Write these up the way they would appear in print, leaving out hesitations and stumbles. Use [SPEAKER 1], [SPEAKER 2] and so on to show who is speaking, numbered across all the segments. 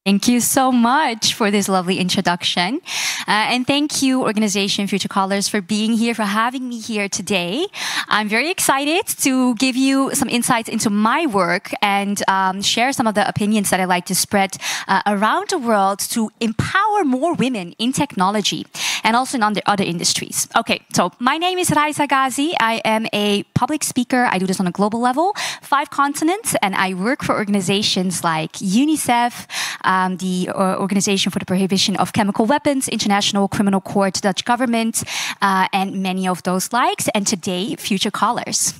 [SPEAKER 1] Thank you so much for this lovely introduction. And thank you, Organization Future Callers, for being here, for having me here today. I'm very excited to give you some insights into my work and share some of the opinions that I like to spread around the world to empower more women in technology and also in other industries. Okay, so my name is Raisa Ghazi. I am a public speaker. I do this on a global level, 5 continents, and I work for organizations like UNICEF, the Organization for the Prohibition of Chemical Weapons, International Criminal Court, Dutch government, and many of those likes, and today, Future Callers.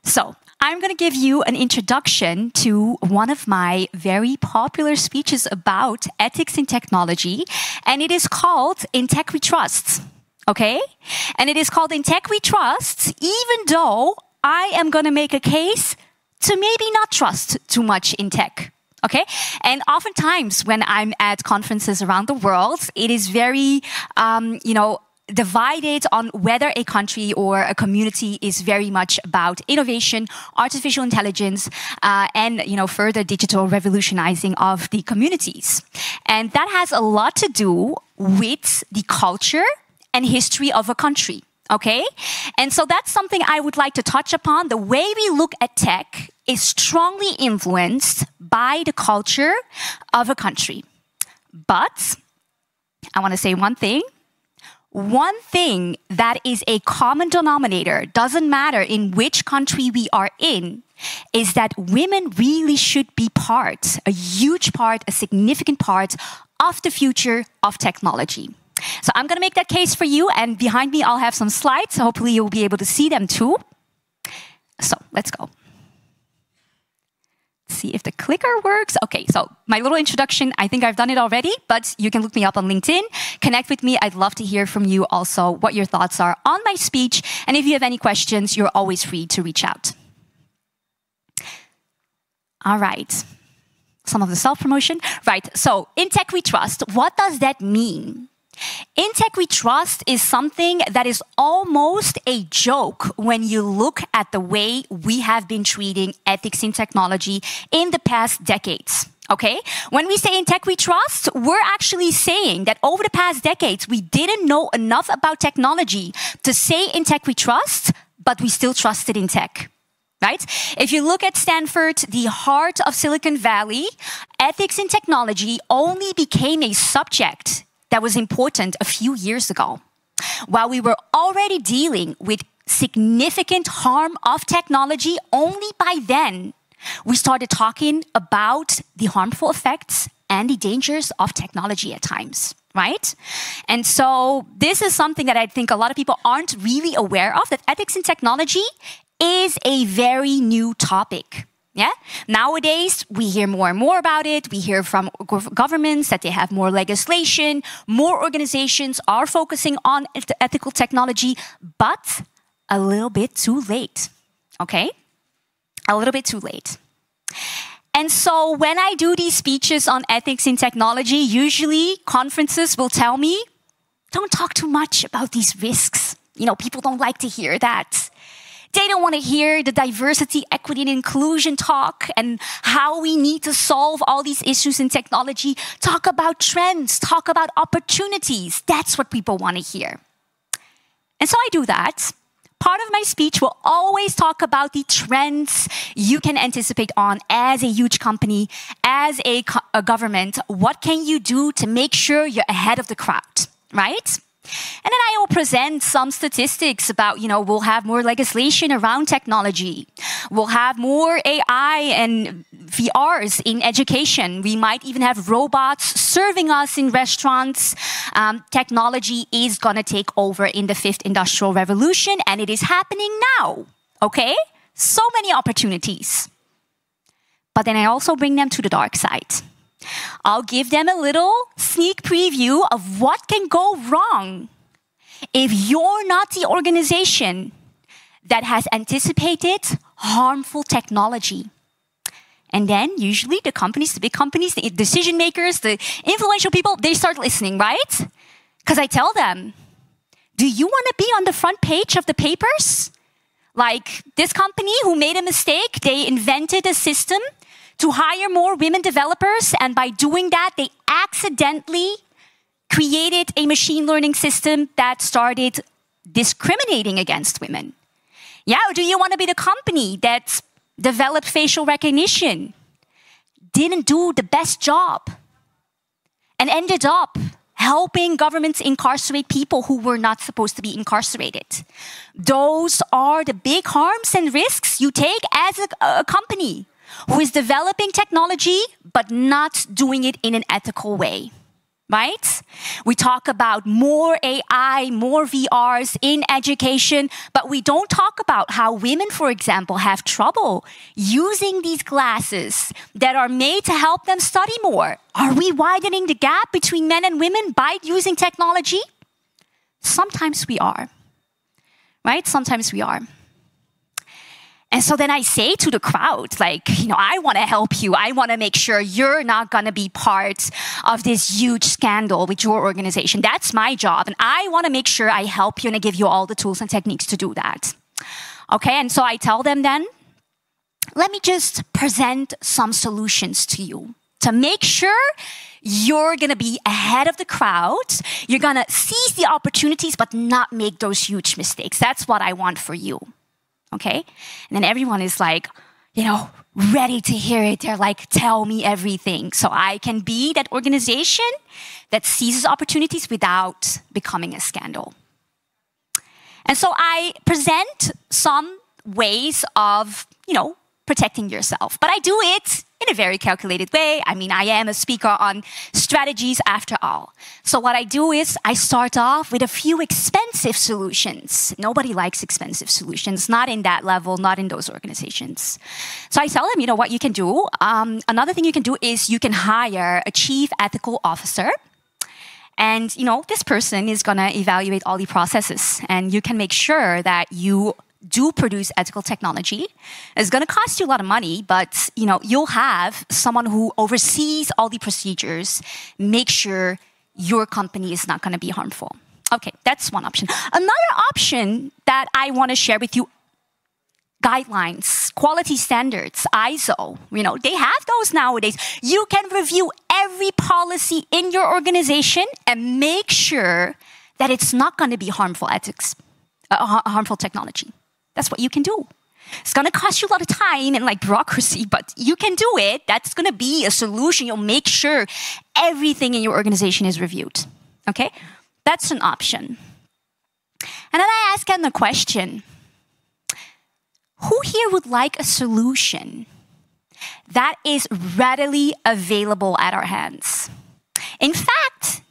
[SPEAKER 1] So, I'm going to give you an introduction to one of my very popular speeches about ethics in technology, and it is called In Tech We Trust, okay? And it is called In Tech We Trust, even though I am going to make a case to maybe not trust too much in tech. Okay, and oftentimes when I'm at conferences around the world, it is very, divided on whether a country or a community is very much about innovation, artificial intelligence, and further digital revolutionizing of the communities. And that has a lot to do with the culture and history of a country. Okay, and so that's something I would like to touch upon. The way we look at tech is strongly influenced by the culture of a country. But I want to say one thing. One thing that is a common denominator, doesn't matter in which country we are in, is that women really should be part, a huge part, a significant part of the future of technology. So I'm going to make that case for you, and behind me I'll have some slides. So hopefully you'll be able to see them too. So let's go. See if the clicker works. Okay, so my little introduction, I think I've done it already, but you can look me up on LinkedIn, connect with me. I'd love to hear from you also what your thoughts are on my speech. And if you have any questions, you're always free to reach out. All right. Some of the self-promotion. Right, so in tech we trust, what does that mean? In tech we trust is something that is almost a joke when you look at the way we have been treating ethics in technology in the past decades. Okay? When we say in tech we trust, we're actually saying that over the past decades, we didn't know enough about technology to say in tech we trust, but we still trusted in tech. Right? If you look at Stanford, the heart of Silicon Valley, ethics in technology only became a subject that was important a few years ago. While we were already dealing with significant harm of technology, only by then we started talking about the harmful effects and the dangers of technology at times, right? And so this is something that I think a lot of people aren't really aware of, that ethics in technology is a very new topic. Yeah. Nowadays, we hear more and more about it. We hear from governments that they have more legislation, more organizations are focusing on ethical technology, but a little bit too late. Okay? A little bit too late. And so when I do these speeches on ethics in technology, usually conferences will tell me, don't talk too much about these risks. People don't like to hear that. They don't want to hear the diversity, equity, and inclusion talk and how we need to solve all these issues in technology. Talk about trends, talk about opportunities. That's what people want to hear. And so I do that. Part of my speech will always talk about the trends you can anticipate on as a huge company, as a government. What can you do to make sure you're ahead of the crowd, right? And then I will present some statistics about, we'll have more legislation around technology. We'll have more AI and VRs in education. We might even have robots serving us in restaurants. Technology is going to take over in the 5th Industrial Revolution, and it is happening now, okay? So many opportunities. But then I also bring them to the dark side. I'll give them a little sneak preview of what can go wrong if you're not the organization that has anticipated harmful technology. And then usually the companies, the big companies, the decision makers, the influential people, they start listening, right? Because I tell them, do you want to be on the front page of the papers? Like this company who made a mistake, they invented a system to hire more women developers, and by doing that, they accidentally created a machine learning system that started discriminating against women. Yeah, or do you want to be the company that developed facial recognition, didn't do the best job, and ended up helping governments incarcerate people who were not supposed to be incarcerated? Those are the big harms and risks you take as a company who is developing technology but not doing it in an ethical way, right? We talk about more AI, more VRs in education, but we don't talk about how women, for example, have trouble using these glasses that are made to help them study more. Are we widening the gap between men and women by using technology? Sometimes we are, right? Sometimes we are. And so then I say to the crowd, like, I want to help you. I want to make sure you're not going to be part of this huge scandal with your organization. That's my job. And I want to make sure I help you and I give you all the tools and techniques to do that. Okay, and so I tell them then, let me just present some solutions to you to make sure you're going to be ahead of the crowd. You're going to seize the opportunities, but not make those huge mistakes. That's what I want for you. Okay? And then everyone is like, ready to hear it. They're like, tell me everything. So I can be that organization that seizes opportunities without becoming a scandal. And so I present some ways of, protecting yourself. But I do it in a very calculated way. I mean, I am a speaker on strategies after all. So what I do is I start off with a few expensive solutions. Nobody likes expensive solutions, not in that level, not in those organizations. So I tell them, what you can do. Another thing you can do is you can hire a chief ethical officer. And, this person is going to evaluate all the processes. And you can make sure that you do produce ethical technology. It's going to cost you a lot of money, but you'll have someone who oversees all the procedures, make sure your company is not going to be harmful. Okay, that's one option. Another option that I want to share with you, guidelines, quality standards, ISO, they have those nowadays. You can review every policy in your organization and make sure that it's not going to be harmful harmful technology. That's what you can do. It's going to cost you a lot of time and bureaucracy, but you can do it. That's going to be a solution. You'll make sure everything in your organization is reviewed. Okay? That's an option. And then I ask them the question, who here would like a solution that is readily available at our hands? In fact,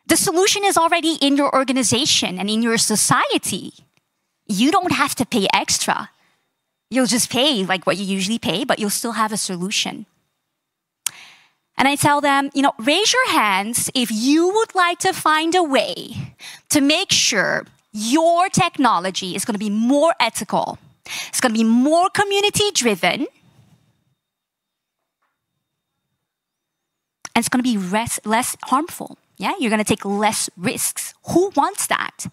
[SPEAKER 1] the solution is already in your organization and in your society. You don't have to pay extra. You'll just pay what you usually pay, but you'll still have a solution. And I tell them, raise your hands if you would like to find a way to make sure your technology is going to be more ethical. It's going to be more community-driven. And it's going to be less harmful. Yeah, you're going to take less risks. Who wants that?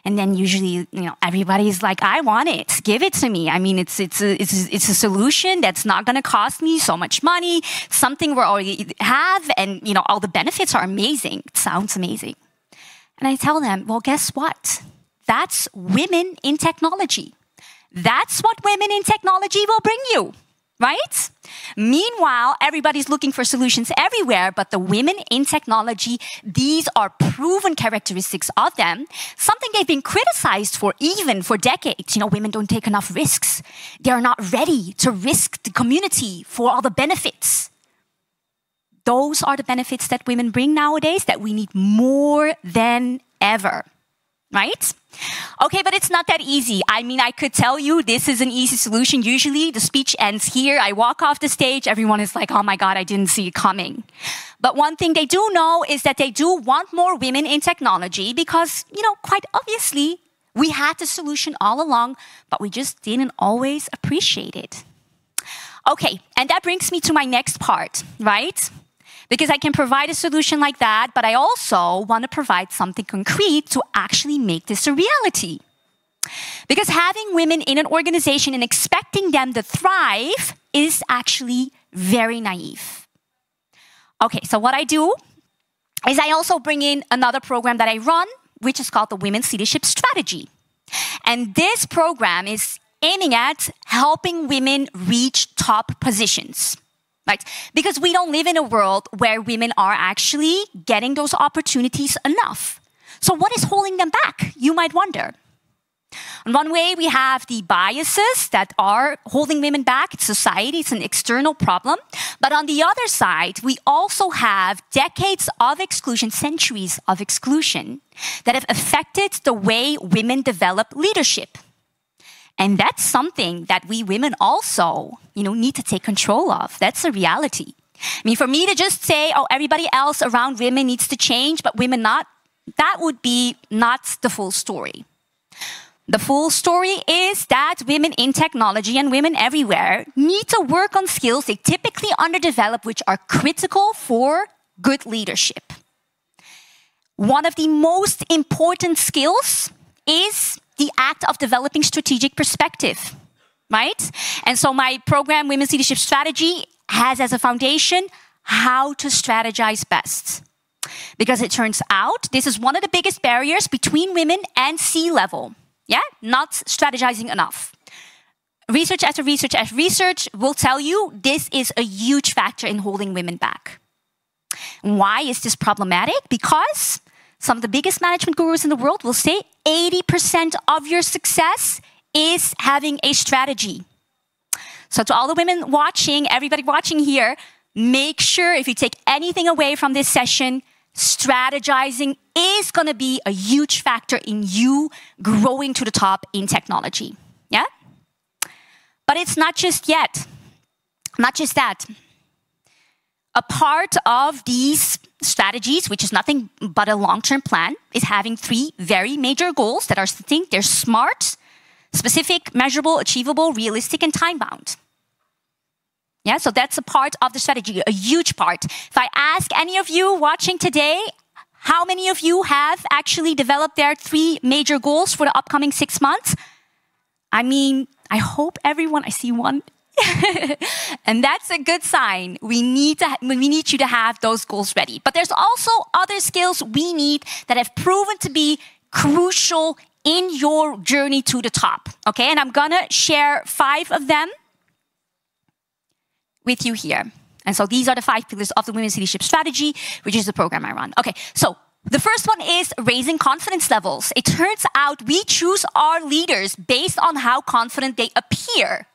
[SPEAKER 1] And then usually, everybody's like, I want it. Give it to me. I mean, it's a solution that's not going to cost me so much money. It's something we already have, and all the benefits are amazing. It sounds amazing. And I tell them, well, guess what? That's women in technology. That's what women in technology will bring you, right? Meanwhile, everybody's looking for solutions everywhere, but the women in technology, these are proven characteristics of them, something they've been criticized for even for decades. Women don't take enough risks. They're not ready to risk the community for all the benefits. Those are the benefits that women bring nowadays that we need more than ever. Right? Okay, but it's not that easy. I mean, I could tell you this is an easy solution. Usually the speech ends here. I walk off the stage. Everyone is like, oh my God, I didn't see it coming. But one thing they do know is that they do want more women in technology because, quite obviously, we had the solution all along, but we just didn't always appreciate it. Okay, and that brings me to my next part, right? Because I can provide a solution like that, but I also want to provide something concrete to actually make this a reality. Because having women in an organization and expecting them to thrive is actually very naive. Okay, so what I do is I also bring in another program that I run, which is called the Women's Leadership Strategy. And this program is aiming at helping women reach top positions, right? Because we don't live in a world where women are actually getting those opportunities enough. So what is holding them back, you might wonder? In one way, we have the biases that are holding women back. It's society, it's an external problem. But on the other side, we also have decades of exclusion, centuries of exclusion that have affected the way women develop leadership. And that's something that we women also, need to take control of. That's a reality. I mean, for me to just say, oh, everybody else around women needs to change, but women not, that would be not the full story. The full story is that women in technology and women everywhere need to work on skills they typically underdevelop, which are critical for good leadership. One of the most important skills is the act of developing strategic perspective, right? And so my program, Women's Leadership Strategy, has as a foundation how to strategize best. Because it turns out this is one of the biggest barriers between women and C-level. Yeah, not strategizing enough. Research after research after research will tell you this is a huge factor in holding women back. Why is this problematic? Because some of the biggest management gurus in the world will say 80% of your success is having a strategy. So to all the women watching, everybody watching here, make sure if you take anything away from this session, strategizing is going to be a huge factor in you growing to the top in technology. Yeah? But it's not just yet. Not just that. A part of these strategies, which is nothing but a long-term plan, is having 3 very major goals that are distinct. They're smart, specific, measurable, achievable, realistic, and time-bound. Yeah, so that's a part of the strategy, a huge part. If I ask any of you watching today, how many of you have actually developed their 3 major goals for the upcoming 6 months? I mean, I hope everyone, I see one. And that's a good sign. We need you to have those goals ready. But there's also other skills we need that have proven to be crucial in your journey to the top. Okay, and I'm gonna share 5 of them with you here. And so these are the 5 pillars of the Women's Leadership Strategy, which is the program I run. Okay, so the first one is raising confidence levels. It turns out we choose our leaders based on how confident they appear,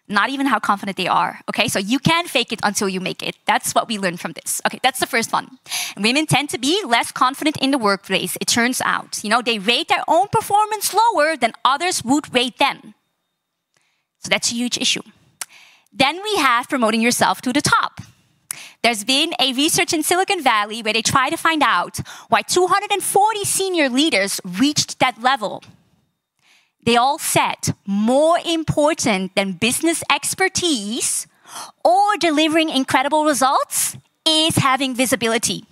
[SPEAKER 1] not even how confident they are. Okay, so you can fake it until you make it. That's what we learned from this. Okay, that's the first one. Women tend to be less confident in the workplace, it turns out. They rate their own performance lower than others would rate them. So that's a huge issue. Then we have promoting yourself to the top. There's been a research in Silicon Valley where they try to find out why 240 senior leaders reached that level. They all said more important than business expertise or delivering incredible results is having visibility.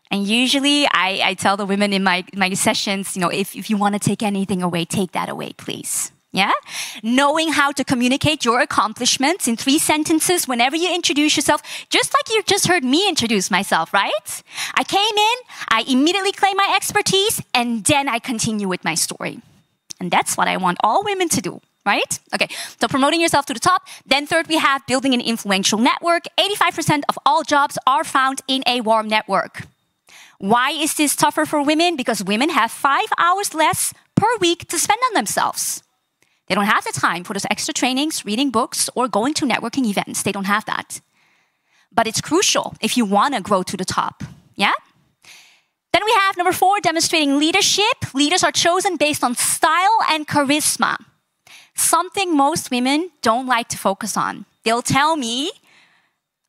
[SPEAKER 1] And usually I tell the women in my sessions, if you want to take anything away, take that away, please. Yeah? Knowing how to communicate your accomplishments in 3 sentences whenever you introduce yourself, just like you just heard me introduce myself, right? I came in, I immediately claim my expertise, and then I continue with my story. And that's what I want all women to do, right? Okay, so promoting yourself to the top. Then third, we have building an influential network. 85% of all jobs are found in a warm network. Why is this tougher for women? Because women have 5 hours less per week to spend on themselves. They don't have the time for those extra trainings, reading books, or going to networking events. They don't have that. But it's crucial if you want to grow to the top. Yeah? Then we have number 4, demonstrating leadership. Leaders are chosen based on style and charisma. Something most women don't like to focus on. They'll tell me,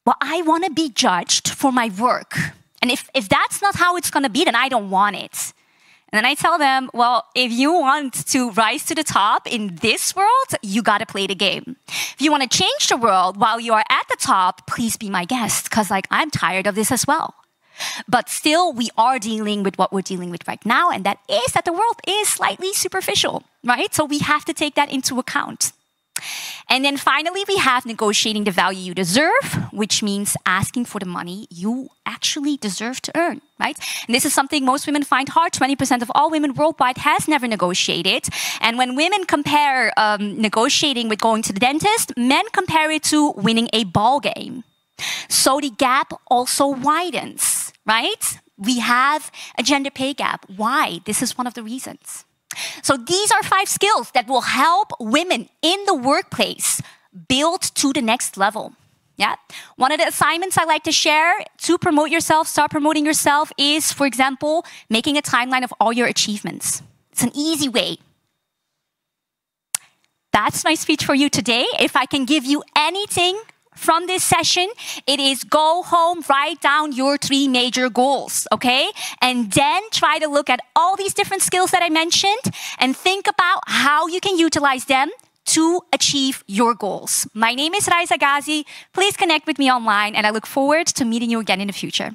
[SPEAKER 1] well, I want to be judged for my work. And if that's not how it's going to be, then I don't want it. And then I tell them, well, if you want to rise to the top in this world, you got to play the game. If you want to change the world while you are at the top, please be my guest, because I'm tired of this as well. But still, we are dealing with what we're dealing with right now, and that is that the world is slightly superficial, right? So we have to take that into account. And then finally, we have negotiating the value you deserve, which means asking for the money you actually deserve to earn, right? And this is something most women find hard. 20% of all women worldwide has never negotiated. And when women compare negotiating with going to the dentist, men compare it to winning a ball game. So the gap also widens, right? We have a gender pay gap. Why? This is one of the reasons. So these are 5 skills that will help women in the workplace build to the next level. Yeah. One of the assignments I like to share to promote yourself, start promoting yourself, is, for example, making a timeline of all your achievements. It's an easy way. That's my speech for you today. If I can give you anything from this session, it is go home, write down your 3 major goals, okay? And then try to look at all these different skills that I mentioned and think about how you can utilize them to achieve your goals. My name is Raisa Ghazi. Please connect with me online, and I look forward to meeting you again in the future.